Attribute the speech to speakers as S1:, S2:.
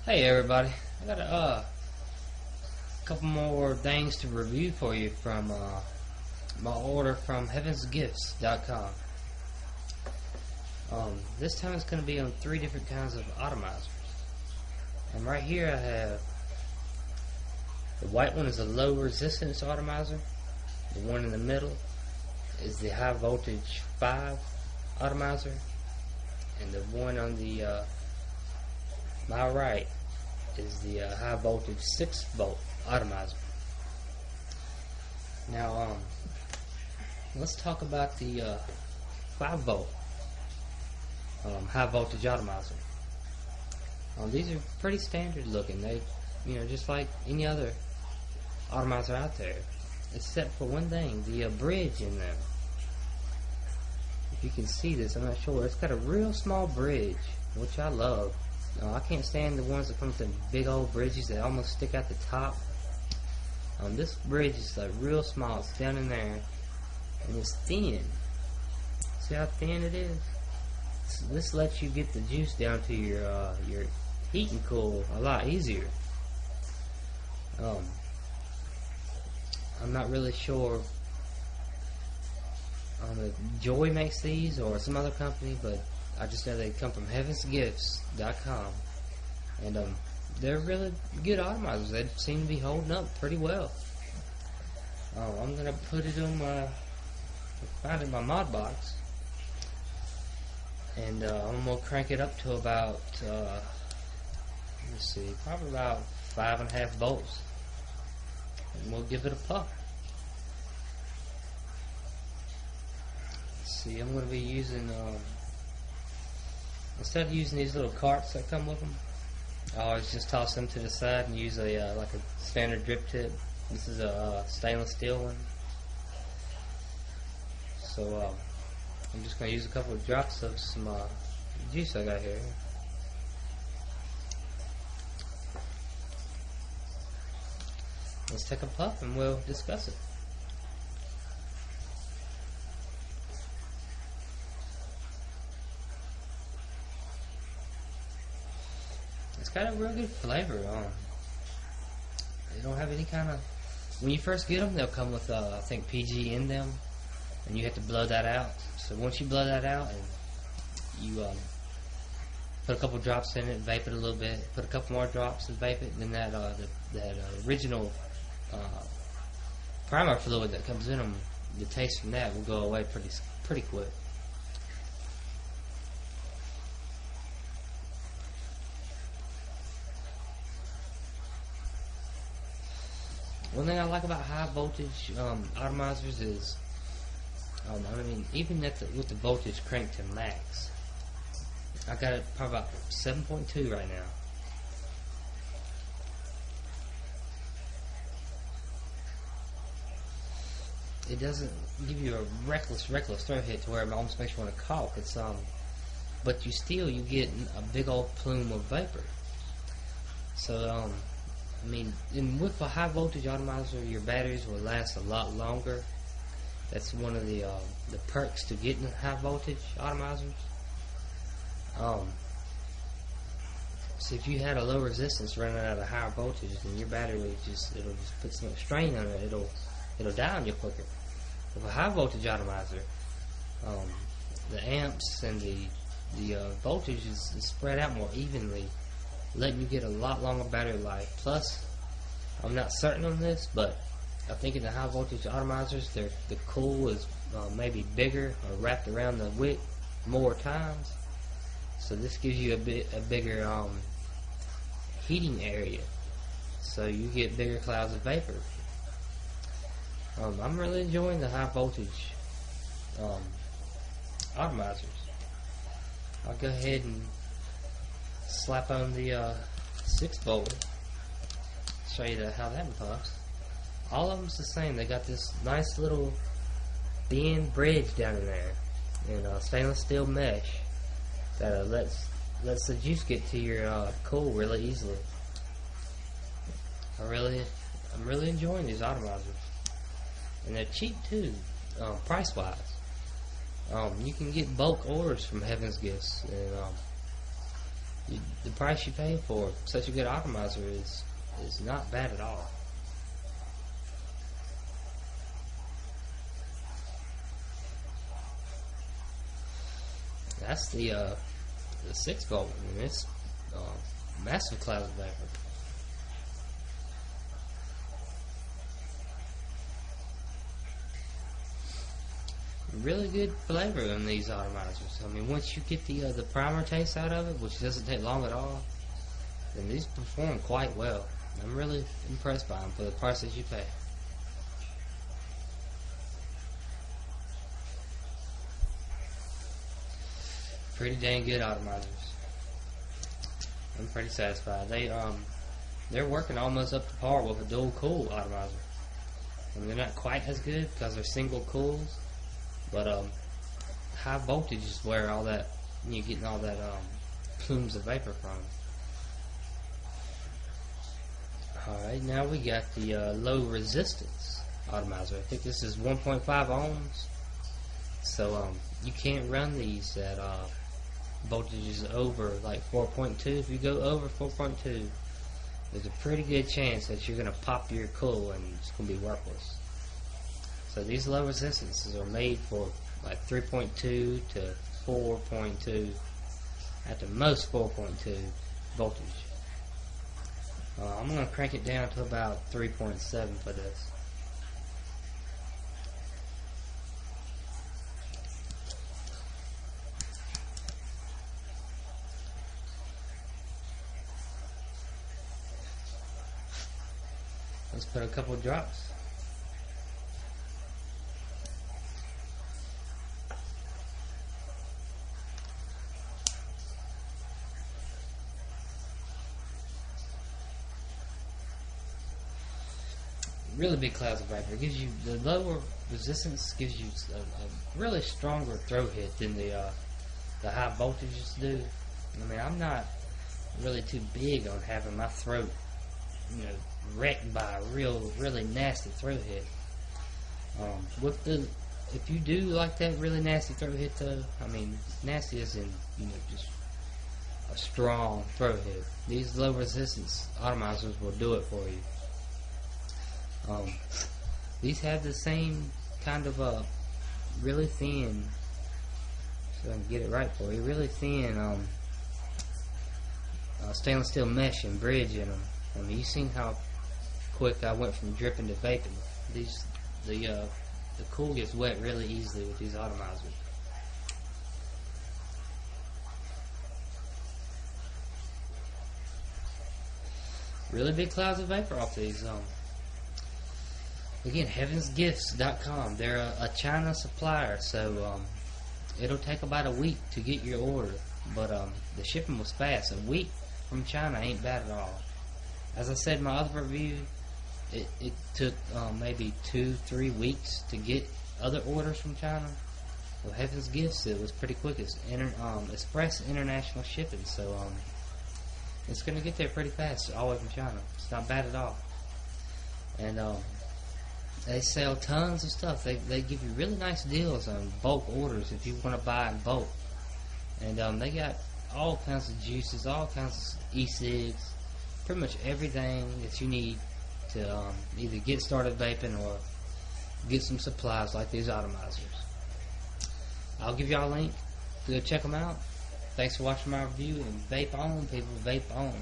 S1: Hey everybody, I got a couple more things to review for you from my order from heavensgifts.com. This time it's going to be on 3 different kinds of atomizers. And right here I have the white one is a low resistance atomizer. The one in the middle is the high voltage 5 atomizer. And the one on the my right is the high voltage 6 volt atomizer. Now let's talk about the 5 volt high voltage atomizer. These are pretty standard looking. They, just like any other atomizer out there, except for one thing: the bridge in them. If you can see this, I'm not sure. It's got a real small bridge, which I love. I can't stand the ones that come with the big old bridges that almost stick out the top. This bridge is like real small. It's down in there, and it's thin. See how thin it is? This lets you get the juice down to your heat and cool a lot easier. I'm not really sure Joy makes these or some other company, but I just know they come from heavensgifts.com, and they're really good atomizers. They seem to be holding up pretty well. I'm gonna put it on find it in my mod box, and I'm gonna crank it up to about let's see, probably about 5.5 volts, and we'll give it a puff. Let's see, I'm gonna be using instead of using these little carts that come with them, I always just toss them to the side and use a like a standard drip tip. This is a stainless steel one. So I'm just going to use a couple of drops of some juice I got here. Let's take a puff and we'll discuss it. It's got a real good flavor. They don't have any kind of... When you first get them, they'll come with, I think, PG in them, and you have to blow that out. So once you blow that out, and you put a couple drops in it, vape it a little bit, put a couple more drops and vape it, and then that original primer fluid that comes in them, the taste from that will go away pretty quick. One thing I like about high voltage atomizers is, even with the voltage cranked to max, I got it probably about 7.2 right now. It doesn't give you a reckless throat hit to where it almost makes you want to cough. It's but you get a big old plume of vapor. So with a high voltage atomizer, your batteries will last a lot longer. That's one of the perks to getting high voltage atomizers. So if you had a low resistance running out of higher voltage, then your battery it'll just put some strain on it. It'll die on you quicker. With a high voltage atomizer, the amps and the voltage is spread out more evenly, letting you get a lot longer battery life. Plus, I'm not certain on this, but I think in the high voltage atomizers, the cool is maybe bigger or wrapped around the wick more times. So this gives you a bigger heating area, so you get bigger clouds of vapor. I'm really enjoying the high voltage atomizers. I'll go ahead and slap on the 6 volt. Show you how that puffs. All of them's the same. They got this nice little thin bridge down in there, and stainless steel mesh that lets the juice get to your cool really easily. I'm really enjoying these atomizers, and they're cheap too, price wise. You can get bulk orders from Heaven's Gifts, and the price you pay for such a good atomizer is not bad at all. That's the 6 volt, and it's massive clouds of vapor. Really good flavor in these atomizers. I mean, once you get the primer taste out of it, which doesn't take long at all, then these perform quite well. I'm really impressed by them for the prices you pay. Pretty dang good atomizers. I'm pretty satisfied. They're working almost up to par with a dual cool atomizer. I mean, they're not quite as good because they're single cools, but high voltage is where all that you're getting all that plumes of vapor from. Alright, now we got the low resistance atomizer. I think this is 1.5 ohms, so you can't run these at voltages over like 4.2. If you go over 4.2, there's a pretty good chance that you're going to pop your coil and it's going to be worthless. So these low resistances are made for like 3.2 to 4.2, at the most 4.2 voltage. I'm going to crank it down to about 3.7 for this. Let's put a couple drops. Really big clouds of vapor. It gives you the lower resistance, gives you a really stronger throw hit than the high voltages do. I mean, I'm not really too big on having my throat, wrecked by a really nasty throat hit. If you do like that really nasty throat hit, though, I mean, nasty as in just a strong throat hit. These low resistance atomizers will do it for you. These have the same kind of really thin, so I can get it right for you, really thin stainless steel mesh and bridge in them. I mean, you've seen how quick I went from dripping to vaping. The cool gets wet really easily with these atomizers. Really big clouds of vapor off these. Again, heavensgifts.com. They're a China supplier, so it'll take about a week to get your order. But the shipping was fast. A week from China ain't bad at all. As I said in my other review, it took maybe 2-3 weeks to get other orders from China. Well, Heaven's Gifts, it was pretty quick. It's express international shipping, so it's going to get there pretty fast all the way from China. It's not bad at all. And they sell tons of stuff. They give you really nice deals on bulk orders if you want to buy in bulk. And they got all kinds of juices, all kinds of e-cigs, pretty much everything that you need to either get started vaping or get some supplies like these atomizers. I'll give y'all a link to go check them out. Thanks for watching my review, and vape on, people, vape on.